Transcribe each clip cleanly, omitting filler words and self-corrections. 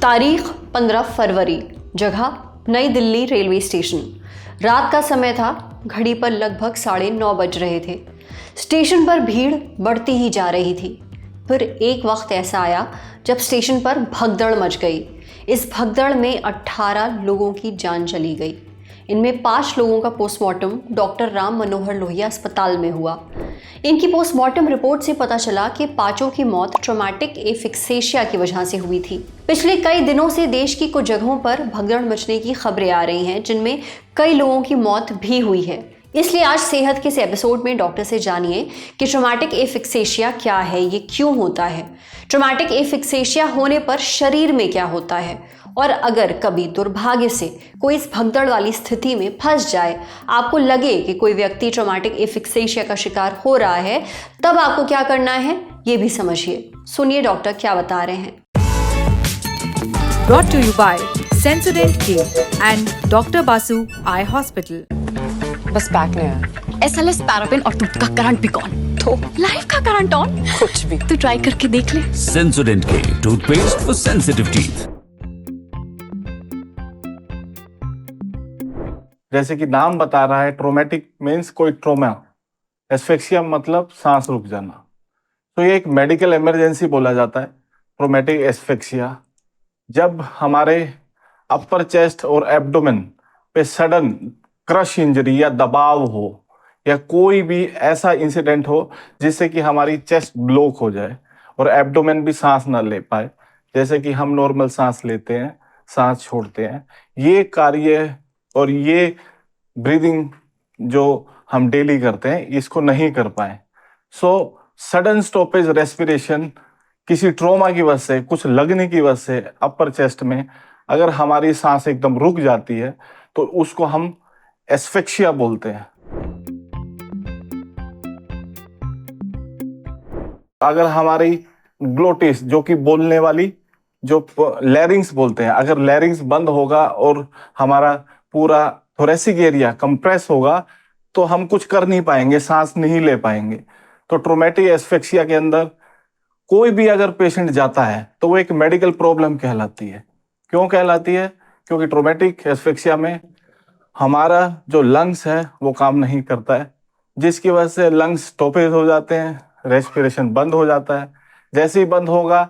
तारीख 15 फरवरी, जगह नई दिल्ली रेलवे स्टेशन। रात का समय था, घड़ी पर लगभग 9:30 बज रहे थे। स्टेशन पर भीड़ बढ़ती ही जा रही थी। फिर एक वक्त ऐसा आया जब स्टेशन पर भगदड़ मच गई। इस भगदड़ में 18 लोगों की जान चली गई। इनमें 5 लोगों का पोस्टमार्टम डॉक्टर राम मनोहर लोहिया अस्पताल में हुआ। इनकी पोस्टमार्टम रिपोर्ट से पता चला कि 5 की मौत ट्रॉमेटिक एफिक्सेशिया की वजह से हुई थी। पिछले कई दिनों से देश की कुछ जगहों पर भगदड़ मचने की खबरें आ रही हैं, जिनमें कई लोगों की मौत भी हुई है। इसलिए आज सेहत के इस एपिसोड में डॉक्टर से जानिए कि ट्रॉमेटिक एफिक्सेशिया क्या है, ये क्यों होता है, ट्रॉमेटिक एफिक्सेशिया होने पर शरीर में क्या होता है, और अगर कभी दुर्भाग्य से कोई इस भगदड़ वाली स्थिति में फंस जाए, आपको लगे कि कोई व्यक्ति ट्रॉमेटिक एफिक्सेशिया का शिकार हो रहा है, तब आपको क्या करना है, ये भी समझिए। सुनिए डॉक्टर क्या बता रहे हैं। Brought to you by Sensodyne K and Dr. Basu Eye Hospital. बस पैक नहीं है। SLS पैराफिन और दूध का करंट भी कौन? तो लाइफ का करंट ऑन? कुछ भी। तो ट्राई करके देख ले। Sensodyne K toothpaste for sensitive teeth. जैसे कि नाम बता रहा है, ट्रोमेटिक मीन्स कोई ट्रोमा, एस्फेक्सिया मतलब सांस रुक जाना। तो ये एक मेडिकल इमरजेंसी बोला जाता है, ट्रोमेटिक एस्फेक्सिया। जब हमारे अपर चेस्ट और एब्डोमेन पे सडन क्रश इंजरी या दबाव हो, या कोई भी ऐसा इंसिडेंट हो जिससे कि हमारी चेस्ट ब्लॉक हो जाए और एब्डोमेन भी सांस ना ले पाए, जैसे कि हम नॉर्मल सांस लेते हैं, सांस छोड़ते हैं, ये कार्य और ये ब्रीदिंग जो हम डेली करते हैं, इसको नहीं कर पाए। सो सडन स्टॉपेज रेस्पिरेशन किसी ट्रॉमा की वजह से, कुछ लगने की वजह से अपर चेस्ट में अगर हमारी सांस एकदम रुक जाती है तो उसको हम एस्फेक्सिया बोलते हैं। अगर हमारी ग्लोटिस, जो कि बोलने वाली, जो लैरिंग्स बोलते हैं, अगर लैरिंग्स बंद होगा और हमारा पूरा थोरेसिक एरिया कंप्रेस होगा तो हम कुछ कर नहीं पाएंगे, सांस नहीं ले पाएंगे। तो ट्रोमेटिक एस्फेक्सिया के अंदर कोई भी अगर पेशेंट जाता है तो वो एक मेडिकल प्रॉब्लम कहलाती है। क्यों कहलाती है? क्योंकि ट्रोमेटिक एस्फेक्सिया में हमारा जो लंग्स है वो काम नहीं करता है, जिसकी वजह से लंग्स स्टॉपेज हो जाते हैं, रेस्पिरेशन बंद हो जाता है। जैसे ही बंद होगा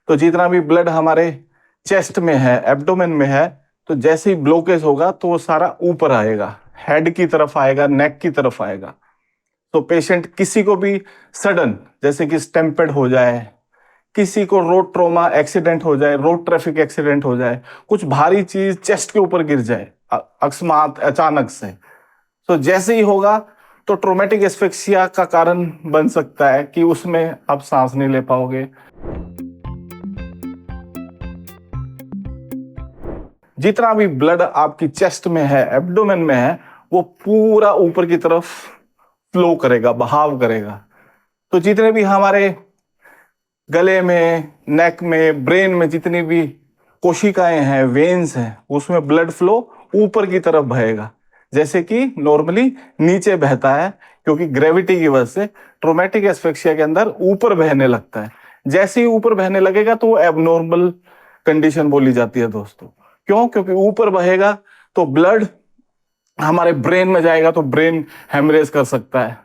तो जितना भी ब्लड हमारे चेस्ट में है, एब्डोमेन में है, तो जैसे ही ब्लॉकेज होगा तो वो सारा ऊपर आएगा, हेड की तरफ आएगा, नेक की तरफ आएगा। तो पेशेंट किसी को भी सडन, जैसे कि स्टैम्पेड हो जाए, किसी को रोड ट्रॉमा एक्सीडेंट हो जाए, रोड ट्रैफिक एक्सीडेंट हो जाए, कुछ भारी चीज चेस्ट के ऊपर गिर जाए अकस्मात, अचानक से, तो जैसे ही होगा तो ट्रोमेटिक एस्फेक्सिया का कारण बन सकता है कि उसमें आप सांस नहीं ले पाओगे। जितना भी ब्लड आपकी चेस्ट में है, एब्डोमेन में है, वो पूरा ऊपर की तरफ फ्लो करेगा, बहाव करेगा। तो जितने भी हमारे गले में, नेक में, ब्रेन में जितनी भी कोशिकाएं हैं, वेन्स हैं, उसमें ब्लड फ्लो ऊपर की तरफ बहेगा, जैसे कि नॉर्मली नीचे बहता है, क्योंकि ग्रेविटी की वजह से ट्रोमेटिक एस्फेक्सिया के अंदर ऊपर बहने लगता है। जैसे ही ऊपर बहने लगेगा तो वो एबनॉर्मल कंडीशन बोली जाती है दोस्तों। क्यों? क्योंकि ऊपर बहेगा तो ब्लड हमारे ब्रेन में जाएगा तो ब्रेन हेमरेज कर सकता है।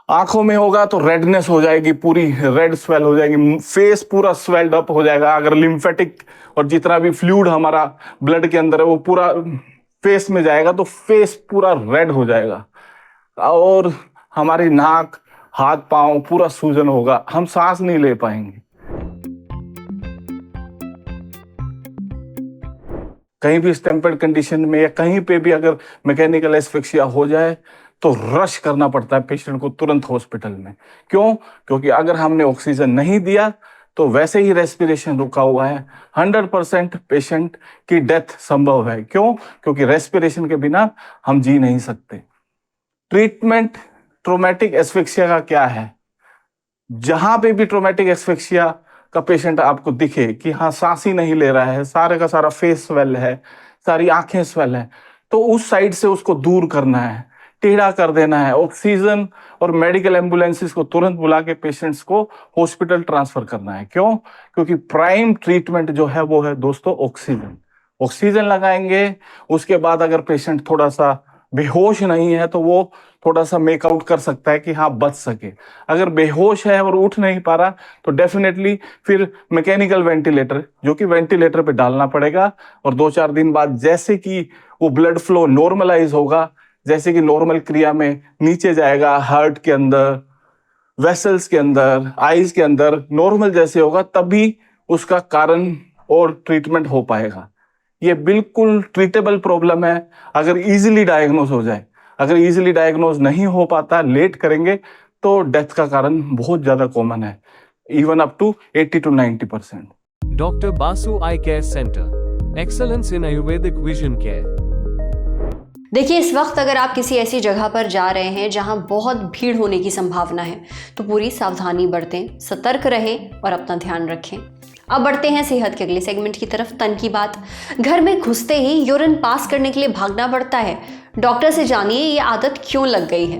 आंखों में होगा तो रेडनेस हो जाएगी, पूरी रेड स्वेल हो जाएगी, फेस पूरा स्वेल्ड अप हो जाएगा। अगर लिम्फेटिक और जितना भी फ्लूइड हमारा ब्लड के अंदर है वो पूरा फेस में जाएगा तो फेस पूरा रेड हो जाएगा, और हमारी नाक, हाथ, पांव पूरा सूजन होगा, हम सांस नहीं ले पाएंगे। कहीं भी स्टैम्पेड कंडीशन में या कहीं पे भी अगर मैकेनिकल एस्फिक्सिया हो जाए तो रश करना पड़ता है पेशेंट को तुरंत हॉस्पिटल में। क्यों? क्योंकि अगर हमने ऑक्सीजन नहीं दिया तो वैसे ही रेस्पिरेशन रुका हुआ है, 100% पेशेंट की डेथ संभव है। क्यों? क्योंकि रेस्पिरेशन के बिना हम जी नहीं सकते। ट्रीटमेंट ट्रोमेटिक एस्फिक्सिया का क्या है? जहां पे भी ट्रोमेटिक एस्फिक्सिया का पेशेंट आपको दिखे कि हाँ सांस ही नहीं ले रहा है, सारे का सारा फेस स्वेल है, सारी आंखें स्वेल है, तो उस साइड से उसको दूर करना है। टेढ़ा कर देना है। ऑक्सीजन और मेडिकल एम्बुलेंसेस को तुरंत बुला के पेशेंट्स को हॉस्पिटल ट्रांसफर करना है। क्यों? क्योंकि प्राइम ट्रीटमेंट जो है वो है दोस्तों ऑक्सीजन। ऑक्सीजन लगाएंगे, उसके बाद अगर पेशेंट थोड़ा सा बेहोश नहीं है तो वो थोड़ा सा मेकआउट कर सकता है कि हाँ बच सके। अगर बेहोश है और उठ नहीं पा रहा तो डेफिनेटली फिर मैकेनिकल वेंटिलेटर, जो कि वेंटिलेटर पे डालना पड़ेगा, और 2-4 दिन बाद जैसे कि वो ब्लड फ्लो नॉर्मलाइज होगा, जैसे कि नॉर्मल क्रिया में नीचे जाएगा, हार्ट के अंदर, वेसल्स के अंदर, आईज के अंदर नॉर्मल जैसे होगा, तभी उसका कारण और ट्रीटमेंट हो पाएगा। ये बिल्कुल ट्रीटेबल प्रॉब्लम है अगर इजीली डायग्नोज हो जाए। अगर इजीली डायग्नोज नहीं हो पाता, लेट करेंगे तो डेथ का कारण बहुत ज्यादा कॉमन है, even up to 80 to 90%। Dr. Basu Eye Care Center. Excellence in Ayurvedic Vision Care. देखिए, इस वक्त अगर आप किसी ऐसी जगह पर जा रहे हैं जहां बहुत भीड़ होने की संभावना है तो पूरी सावधानी बरतें, सतर्क रहें और अपना ध्यान रखें। अब बढ़ते हैं सेहत के अगले सेगमेंट की तरफ, तन की बात। घर में घुसते ही यूरिन पास करने के लिए भागना पड़ता है। डॉक्टर से जानिए ये आदत क्यों लग गई है।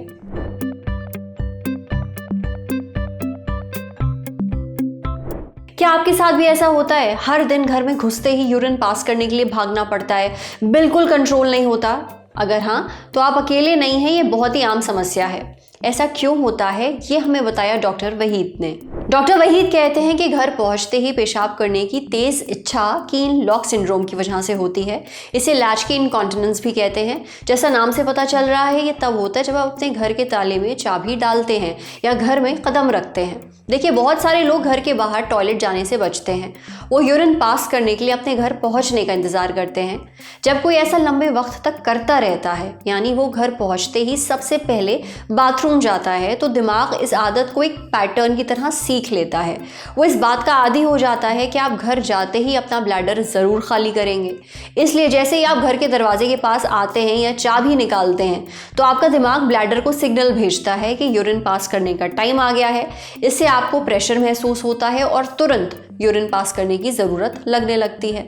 क्या आपके साथ भी ऐसा होता है? हर दिन घर में घुसते ही यूरिन पास करने के लिए भागना पड़ता है, बिल्कुल कंट्रोल नहीं होता? अगर हाँ, तो आप अकेले नहीं हैं, ये बहुत ही आम समस्या है। ऐसा क्यों होता है ये हमें बताया डॉक्टर वहीद ने। डॉक्टर वहीद कहते हैं कि घर पहुंचते ही पेशाब करने की तेज इच्छा कीन लॉक सिंड्रोम की वजह से होती है। इसे लैचकी इनकॉन्टिनेंस भी कहते हैं। जैसा नाम से पता चल रहा है, ये तब होता है जब आप अपने घर के ताले में चाबी डालते हैं या घर में कदम रखते हैं। देखिए, बहुत सारे लोग घर के बाहर टॉयलेट जाने से बचते हैं। वो यूरिन पास करने के लिए अपने घर पहुंचने का इंतजार करते हैं। जब कोई ऐसा लंबे वक्त तक करता रहता है, यानी वो घर पहुंचते ही सबसे पहले बाथरूम जाता है, तो दिमाग इस आदत को एक पैटर्न की तरह सीख लेता है। वो इस बात का आदी हो जाता है कि आप घर जाते ही अपना ब्लैडर ज़रूर खाली करेंगे। इसलिए जैसे ही आप घर के दरवाजे के पास आते हैं या चाबी निकालते हैं तो आपका दिमाग ब्लैडर को सिग्नल भेजता है कि यूरिन पास करने का टाइम आ गया है। इससे आपको प्रेशर महसूस होता है और तुरंत यूरिन पास करने की ज़रूरत लगने लगती है।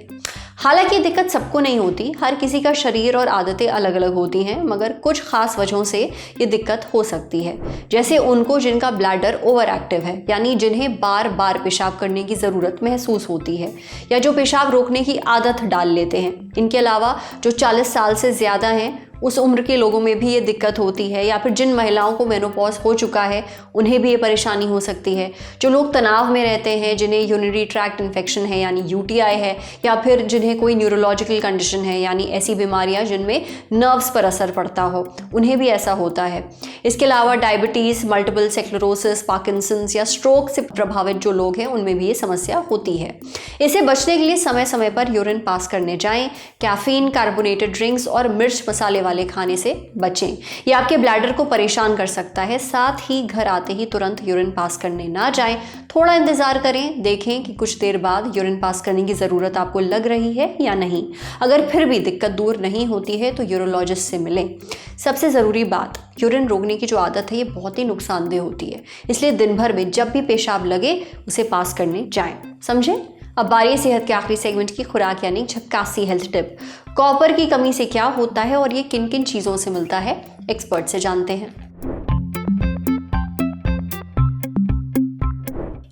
हालांकि ये दिक्कत सबको नहीं होती, हर किसी का शरीर और आदतें अलग अलग होती हैं, मगर कुछ खास वजहों से ये दिक्कत हो सकती है। जैसे उनको जिनका ब्लैडर ओवर एक्टिव है, यानी जिन्हें बार बार पेशाब करने की ज़रूरत महसूस होती है, या जो पेशाब रोकने की आदत डाल लेते हैं। इनके अलावा जो 40 साल से ज़्यादा हैं, उस उम्र के लोगों में भी ये दिक्कत होती है, या फिर जिन महिलाओं को मेनोपॉज हो चुका है उन्हें भी ये परेशानी हो सकती है। जो लोग तनाव में रहते हैं, जिन्हें यूरिनरी ट्रैक्ट इन्फेक्शन है यानी UTI है, या फिर जिन्हें कोई न्यूरोलॉजिकल कंडीशन है यानी ऐसी बीमारियां जिनमें नर्व्स पर असर पड़ता हो, उन्हें भी ऐसा होता है। इसके अलावा डायबिटीज़, मल्टीपल स्क्लेरोसिस, पार्किंसंस या स्ट्रोक से प्रभावित जो लोग हैं उनमें भी ये समस्या होती है। इसे बचने के लिए समय समय पर यूरिन पास करने जाएं। कैफीन, कार्बोनेटेड ड्रिंक्स और मिर्च मसाले वाले खाने से बचें। ये आपके ब्लैडर को परेशान कर सकता है। साथ ही घर आते ही तुरंत यूरिन पास करने ना जाएं, थोड़ा इंतजार करें, देखें कि कुछ देर बाद यूरिन पास करने की ज़रूरत आपको लग रही है या नहीं। अगर फिर भी दिक्कत दूर नहीं होती है तो यूरोलॉजिस्ट से मिलें। सबसे ज़रूरी बात, यूरिन रोकने की जो आदत है ये बहुत ही नुकसानदेह होती है, इसलिए दिन भर में जब भी पेशाब लगे उसे पास करने जाएं। समझे? अब बारी है सेहत के आखिरी सेगमेंट की, खुराक यानी झक्कासी हेल्थ टिप। कॉपर की कमी से क्या होता है और ये किन किन चीज़ों से मिलता है, एक्सपर्ट से जानते हैं।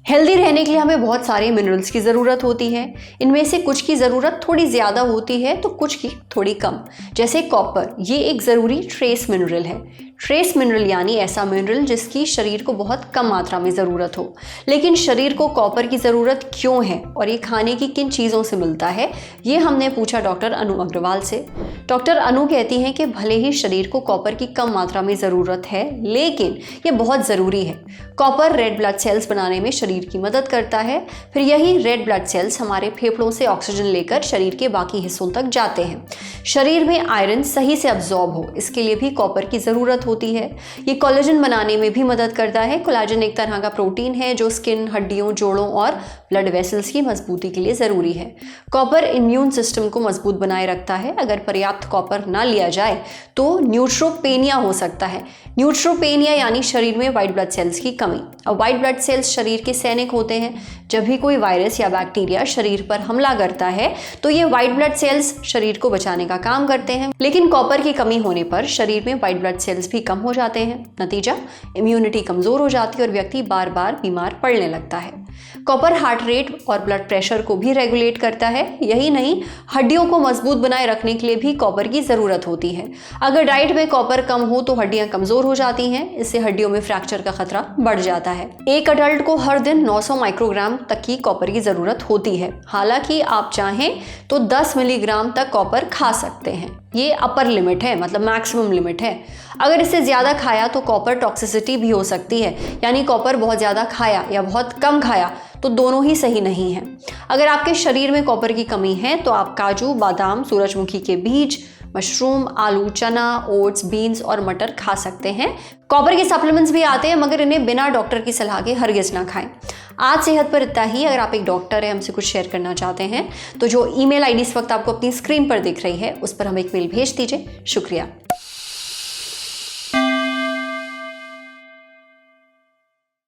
हेल्दी रहने के लिए हमें बहुत सारे मिनरल्स की ज़रूरत होती है। इनमें से कुछ की ज़रूरत थोड़ी ज़्यादा होती है तो कुछ की थोड़ी कम। जैसे कॉपर, ये एक ज़रूरी ट्रेस मिनरल है। ट्रेस मिनरल यानी ऐसा मिनरल जिसकी शरीर को बहुत कम मात्रा में ज़रूरत हो। लेकिन शरीर को कॉपर की ज़रूरत क्यों है और ये खाने की किन चीज़ों से मिलता है, ये हमने पूछा डॉक्टर अनु अग्रवाल से। डॉक्टर अनु कहती हैं कि भले ही शरीर को कॉपर की कम मात्रा में ज़रूरत है, लेकिन ये बहुत ज़रूरी है। कॉपर रेड ब्लड सेल्स बनाने में शरीर की मदद करता है। फिर यही रेड ब्लड सेल्स हमारे फेफड़ों से ऑक्सीजन लेकर शरीर के बाकी हिस्सों तक जाते हैं। शरीर में आयरन सही से अब्जॉर्ब हो, इसके लिए भी कॉपर की ज़रूरत ज़रूरत होती है। ये कोलेजन बनाने में भी मदद करता है। कोलेजन एक तरह का प्रोटीन है जो स्किन, हड्डियों, जोड़ों और ब्लड वेसल्स की मजबूती के लिए ज़रूरी है। कॉपर इम्यून सिस्टम को मजबूत बनाए रखता है। अगर पर्याप्त कॉपर ना लिया जाए तो न्यूट्रोपेनिया हो सकता है। न्यूट्रोपेनिया यानी शरीर में वाइट ब्लड सेल्स की कमी। अब वाइट ब्लड सेल्स शरीर के सैनिक होते हैं। जब भी कोई वायरस या बैक्टीरिया शरीर पर हमला करता है तो ये वाइट ब्लड सेल्स शरीर को बचाने का काम करते हैं। लेकिन कॉपर की कमी होने पर शरीर में वाइट ब्लड सेल्स भी कम हो जाते हैं। नतीजा, इम्यूनिटी कमजोर हो जाती है और व्यक्ति बार बार बीमार पड़ने लगता है। कॉपर हार्ट रेट और ब्लड प्रेशर को भी रेगुलेट करता है। यही नहीं, हड्डियों को मजबूत बनाए रखने के लिए भी कॉपर की जरूरत होती है। अगर डाइट में कॉपर कम हो तो हड्डियां कमजोर हो जाती हैं। इससे हड्डियों में फ्रैक्चर का खतरा बढ़ जाता है। एक अडल्ट को हर दिन 900 माइक्रोग्राम तक की कॉपर की जरूरत होती है। हालांकि आप चाहें तो 10 मिलीग्राम तक कॉपर खा सकते हैं। ये अपर लिमिट है, मतलब मैक्सिमम लिमिट है। अगर इससे ज़्यादा खाया तो कॉपर टॉक्सिसिटी भी हो सकती है, यानी कॉपर बहुत ज़्यादा खाया या बहुत कम खाया तो दोनों ही सही नहीं है। अगर आपके शरीर में कॉपर की कमी है तो आप काजू, बादाम, सूरजमुखी के बीज, मशरूम, आलू, चना, ओट्स, बीन्स और मटर खा सकते हैं। कॉपर के सप्लीमेंट्स भी आते हैं मगर इन्हें बिना डॉक्टर की सलाह के हरगिज ना खाएं। आज सेहत पर इतना ही। अगर आप एक डॉक्टर है, हमसे कुछ शेयर करना चाहते हैं तो जो ईमेल आईडी इस वक्त आपको अपनी स्क्रीन पर दिख रही है उस पर हमें एक मेल भेज दीजिए। शुक्रिया।